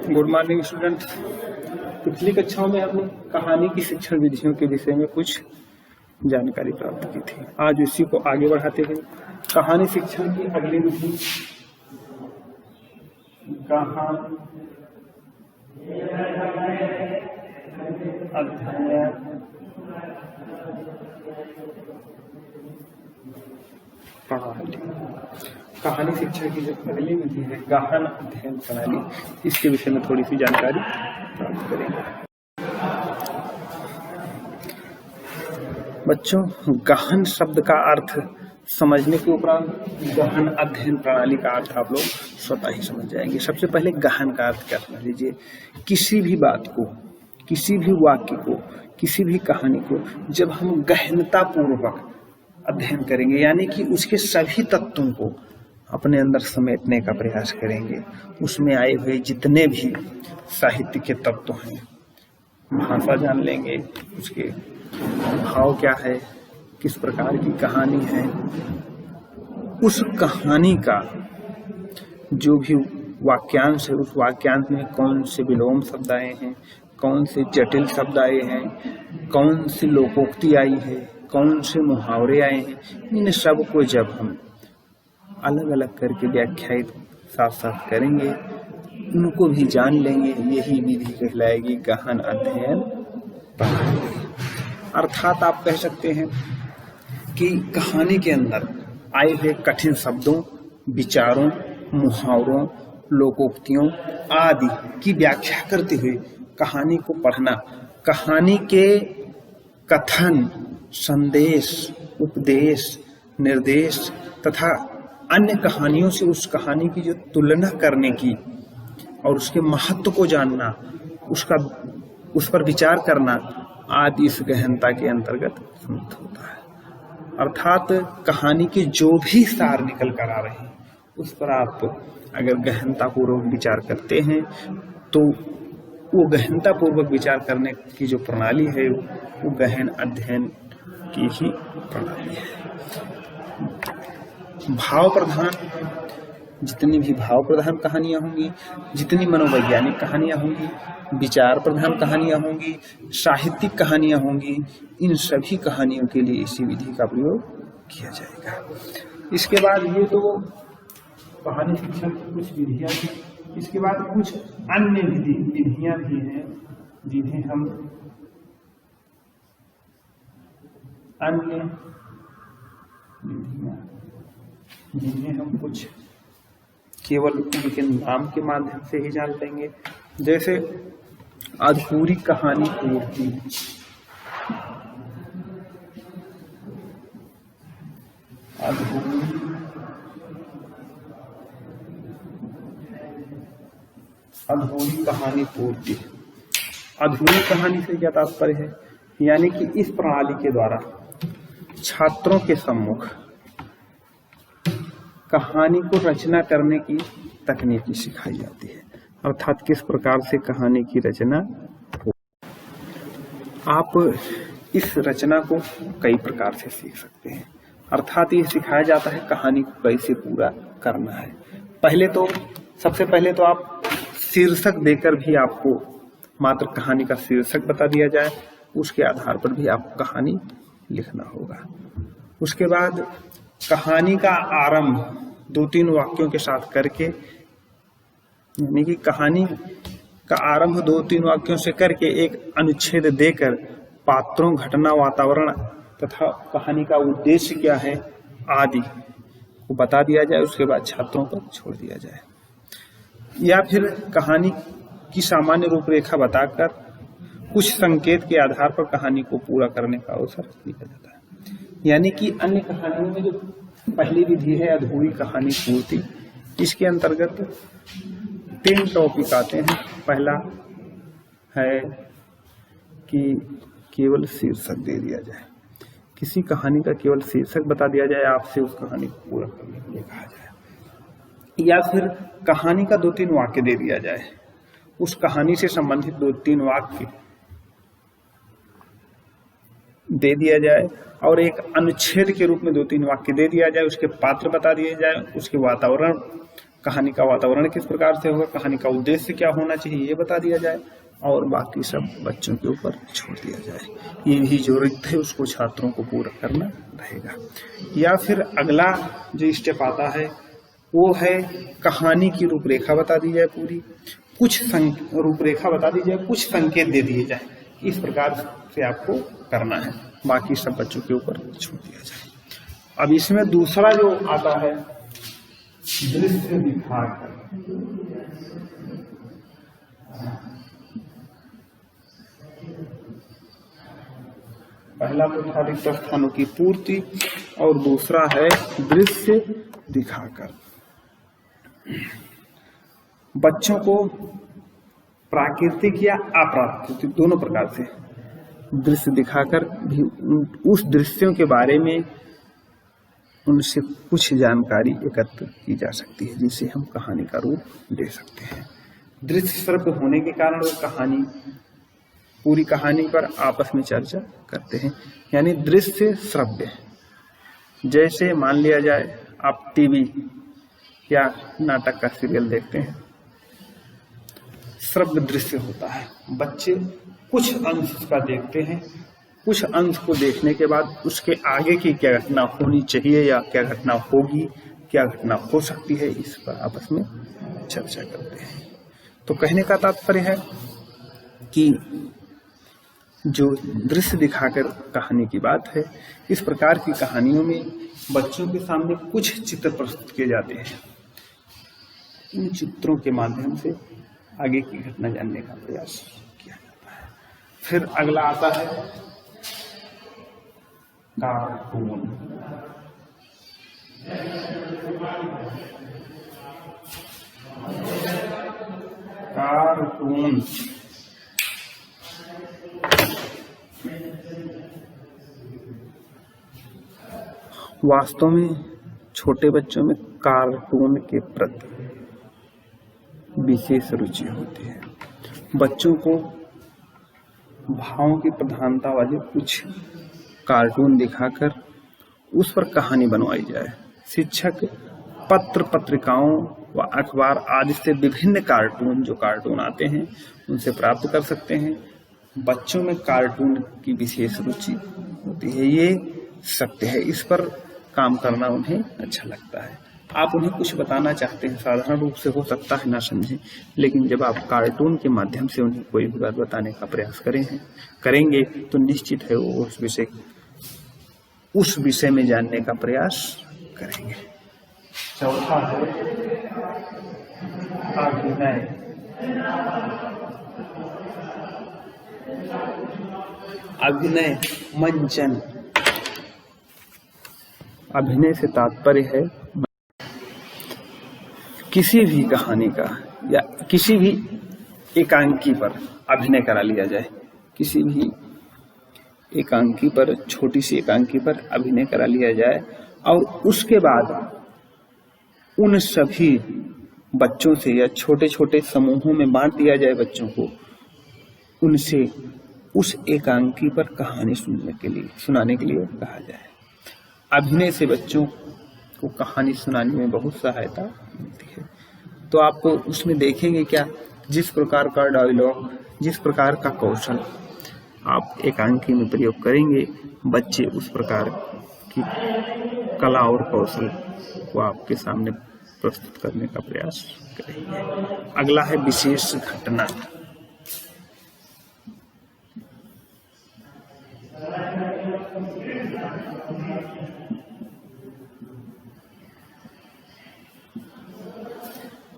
Good morning students. पिछली कक्षाओं में हमने कहानी की शिक्षण विधियों के विषय में कुछ जानकारी प्राप्त की थी। आज इसी को आगे बढ़ाते हुए कहानी शिक्षण की अगली विधि कहानी अध्ययन प्रणाली। कहानी शिक्षण की जो पहली विधि है गहन अध्ययन प्रणाली, इसके विषय में थोड़ी सी जानकारी प्राप्त करेंगे। बच्चों, गहन शब्द का अर्थ समझने के उपरांत गहन अध्ययन प्रणाली का अर्थ आप लोग स्वतः ही समझ जाएंगे। सबसे पहले गहन का अर्थ क्या समझ लीजिए। किसी भी बात को, किसी भी वाक्य को, किसी भी कहानी को जब हम गहनता पूर्वक अध्ययन करेंगे, यानी कि उसके सभी तत्वों को अपने अंदर समेटने का प्रयास करेंगे, उसमें आए हुए जितने भी साहित्य के तत्व हैं, भाषा जान लेंगे, उसके भाव क्या है, किस प्रकार की कहानी है, उस कहानी का जो भी वाक्यांश है, उस वाक्यांश में कौन से विलोम शब्द आए हैं, कौन से जटिल शब्द आए हैं, कौन सी लोकोक्ति आई है, कौन से मुहावरे आए हैं, इन सब को जब हम अलग अलग करके व्याख्यायित साथ साथ करेंगे, उनको भी जान लेंगे, यही विधि कहलाएगी गहन अध्ययन प्रणाली। अर्थात आप कह सकते हैं कि कहानी के अंदर आए हुए कठिन शब्दों, विचारों, मुहावरों, लोकोक्तियों आदि की व्याख्या करते हुए कहानी को पढ़ना, कहानी के कथन, संदेश, उपदेश, निर्देश तथा अन्य कहानियों से उस कहानी की जो तुलना करने की और उसके महत्व को जानना, उस पर विचार करना आदि इस गहनता के अंतर्गत समाप्त होता है। अर्थात कहानी के जो भी सार निकल कर आ रहे हैं, उस पर आप अगर गहनता पूर्वक विचार करते हैं तो वो गहनता पूर्वक विचार करने की जो प्रणाली है वो गहन अध्ययन की ही प्रणाली है। भाव प्रधान, जितनी भी भाव प्रधान कहानियां होंगी, जितनी मनोवैज्ञानिक कहानियां होंगी, विचार प्रधान कहानियां होंगी, साहित्यिक कहानियां होंगी, इन सभी कहानियों के लिए इसी विधि का प्रयोग किया जाएगा। इसके बाद ये तो कहानी शिक्षण की कुछ विधियां थी। इसके बाद कुछ अन्य विधियां भी हैं जिन्हें हम कुछ केवल उनके नाम के माध्यम से ही जान लेंगे। जैसे अधूरी कहानी पूर्ति, अधूरी कहानी पूर्ति। अधूरी कहानी से क्या तात्पर्य है, यानी कि इस प्रणाली के द्वारा छात्रों के सम्मुख कहानी को रचना करने की तकनीक सिखाई जाती है। अर्थात किस प्रकार से कहानी की रचना हो। आप इस रचना को कई प्रकार से सीख सकते हैं। अर्थात ये सिखाया जाता है कहानी को कैसे पूरा करना है। सबसे पहले तो आप शीर्षक देकर भी आपको मात्र कहानी का शीर्षक बता दिया जाए, उसके आधार पर भी आपको कहानी लिखना होगा। उसके बाद कहानी का आरंभ 2-3 वाक्यों के साथ करके, यानी कि कहानी का आरंभ 2-3 वाक्यों से करके एक अनुच्छेद देकर पात्रों, घटना, वातावरण तथा कहानी का उद्देश्य क्या है आदि को बता दिया जाए। उसके बाद छात्रों पर छोड़ दिया जाए, या फिर कहानी की सामान्य रूपरेखा बताकर कुछ संकेत के आधार पर कहानी को पूरा करने का अवसर दिया जाता है। यानी कि अन्य कहानियों में जो पहली विधि है अधूरी कहानी पूर्ति, इसके अंतर्गत 3 टॉपिक आते हैं। पहला है कि केवल शीर्षक दे दिया जाए, किसी कहानी का केवल शीर्षक बता दिया जाए, आपसे उस कहानी को पूरा करने के लिए कहा जाए। या फिर कहानी का 2-3 वाक्य दे दिया जाए, उस कहानी से संबंधित 2-3 वाक्य दे दिया जाए और एक अनुच्छेद के रूप में 2-3 वाक्य दे दिया जाए, उसके पात्र बता दिए जाए, उसके वातावरण कहानी का वातावरण किस प्रकार से होगा, कहानी का उद्देश्य क्या होना चाहिए ये बता दिया जाए, और बाकी सब बच्चों के ऊपर छोड़ दिया जाए। ये भी जरूरत है उसको छात्रों को पूरा करना रहेगा। या फिर अगला जो स्टेप आता है वो है कहानी की रूपरेखा बता दी जाए पूरी, कुछ रूपरेखा बता दी जाए, कुछ संकेत दे दिए जाए, इस प्रकार से आपको करना है, बाकी सब बच्चों के ऊपर छोड़ दिया जाए। अब इसमें दूसरा जो आता है दृश्य दिखाकर, पहला तो था रिक्त स्थानों की पूर्ति और दूसरा है दृश्य दिखाकर। बच्चों को प्राकृतिक या अप्राकृतिक दोनों प्रकार से दृश्य दिखाकर भी उस दृश्यों के बारे में उनसे कुछ जानकारी एकत्र की जा सकती है, जिसे हम कहानी का रूप दे सकते हैं। दृश्य श्रव्य होने के कारण वो कहानी, पूरी कहानी पर आपस में चर्चा करते हैं, यानी दृश्य श्रव्य। जैसे मान लिया जाए आप टीवी या नाटक का सीरियल देखते हैं, श्रव्य दृश्य होता है, बच्चे कुछ अंश का देखते हैं, कुछ अंश को देखने के बाद उसके आगे की क्या घटना होनी चाहिए या क्या घटना होगी, क्या घटना हो सकती है, इस पर आपस में चर्चा करते हैं। तो कहने का तात्पर्य है कि जो दृश्य दिखाकर कहानी की बात है, इस प्रकार की कहानियों में बच्चों के सामने कुछ चित्र प्रस्तुत किए जाते हैं, इन चित्रों के माध्यम से आगे की घटना जानने का प्रयास किया जाता है। फिर अगला आता है कार्टून। कार्टून वास्तव में छोटे बच्चों में कार्टून के प्रति विशेष रुचि होती है। बच्चों को भावों की प्रधानता वाले कुछ कार्टून दिखाकर उस पर कहानी बनवाई जाए। शिक्षक पत्र पत्रिकाओं व अखबार आदि से विभिन्न कार्टून, जो कार्टून आते हैं, उनसे प्राप्त कर सकते हैं। बच्चों में कार्टून की विशेष रुचि होती है, ये सत्य है। इस पर काम करना उन्हें अच्छा लगता है। आप उन्हें कुछ बताना चाहते हैं, साधारण रूप से हो सकता है ना समझें, लेकिन जब आप कार्टून के माध्यम से उन्हें कोई भी बात बताने का प्रयास करेंगे तो निश्चित है वो उस विषय में जानने का प्रयास करेंगे। चौथा है अभिनय। अभिनय मंचन। अभिनय से तात्पर्य है किसी भी कहानी का या किसी भी एकांकी पर अभिनय करा लिया जाए, किसी भी एकांकी पर, छोटी सी एकांकी पर अभिनय करा लिया जाए और उसके बाद उन सभी बच्चों से या छोटे छोटे समूहों में बांट दिया जाए बच्चों को, उनसे उस एकांकी पर कहानी सुनाने के लिए कहा जाए। अभिनय से बच्चों को कहानी सुनाने में बहुत सहायता मिलती है। तो आप उसमें देखेंगे क्या, जिस प्रकार का डायलॉग, जिस प्रकार का कौशल आप एकांकी में प्रयोग करेंगे, बच्चे उस प्रकार की कला और कौशल को आपके सामने प्रस्तुत करने का प्रयास करेंगे। अगला है विशेष घटना।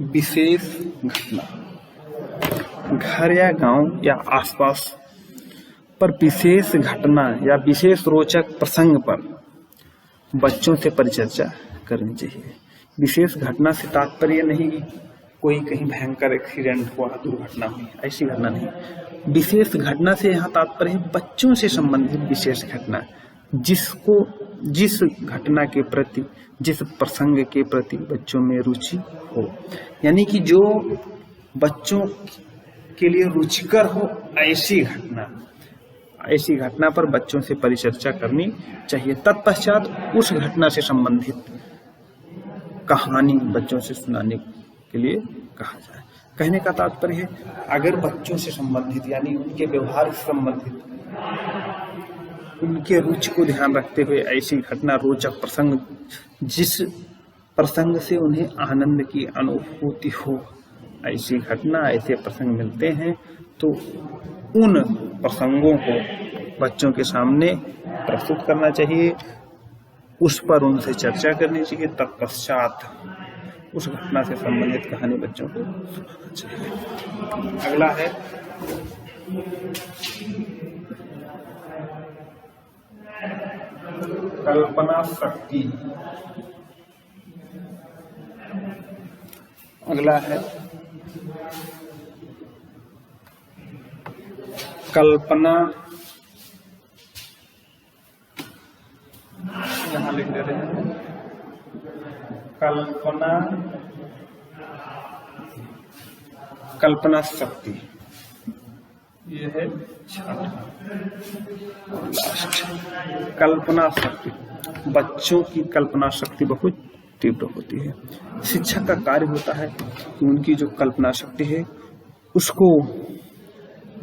विशेष घटना, घर या गांव या आसपास पर विशेष घटना या विशेष रोचक प्रसंग पर बच्चों से परिचर्चा करनी चाहिए। विशेष घटना से तात्पर्य नहीं कि कोई कहीं भयंकर एक्सीडेंट हुआ, दुर्घटना हुई, ऐसी घटना नहीं। विशेष घटना से यहाँ तात्पर्य है बच्चों से संबंधित विशेष घटना, जिस घटना के प्रति, जिस प्रसंग के प्रति बच्चों में रुचि हो, यानी कि जो बच्चों के लिए रुचिकर हो, ऐसी घटना पर बच्चों से परिचर्चा करनी चाहिए। तत्पश्चात उस घटना से संबंधित कहानी बच्चों से सुनाने के लिए कहा जाए। कहने का तात्पर्य है, अगर बच्चों से संबंधित यानी उनके व्यवहार से संबंधित, उनके रुचि को ध्यान रखते हुए ऐसी घटना, रोचक प्रसंग, जिस प्रसंग से उन्हें आनंद की अनुभूति हो, ऐसी घटना, ऐसे प्रसंग मिलते हैं तो उन प्रसंगों को बच्चों के सामने प्रस्तुत करना चाहिए, उस पर उनसे चर्चा करनी चाहिए, तत्पश्चात उस घटना से संबंधित कहानी बच्चों को सुनाना चाहिए। अगला है कल्पना शक्ति। अगला है कल्पना, यहाँ लिख दे रहे हैं कल्पना शक्ति। ये है लास्ट, कल्पना शक्ति। बच्चों की कल्पना शक्ति बहुत तीव्र होती है। शिक्षक का कार्य होता है कि उनकी जो कल्पना शक्ति है उसको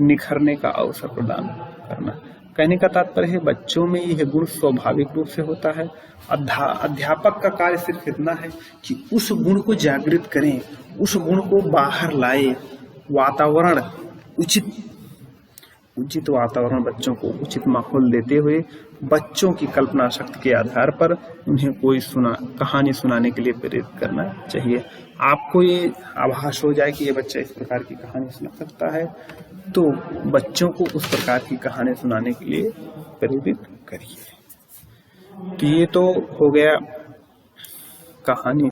निखरने का अवसर प्रदान करना। कहने का तात्पर्य है, बच्चों में यह गुण स्वाभाविक रूप से होता है। अध्यापक का कार्य सिर्फ इतना है कि उस गुण को जागृत करें, उस गुण को बाहर लाए, वातावरण उचित वातावरण, बच्चों को उचित माहौल देते हुए बच्चों की कल्पना शक्ति के आधार पर उन्हें कोई कहानी सुनाने के लिए प्रेरित करना चाहिए। आपको ये आभास हो जाए कि ये बच्चा इस प्रकार की कहानी सुना सकता है, तो बच्चों को उस प्रकार की कहानी सुनाने के लिए प्रेरित करिए। तो ये तो हो गया कहानी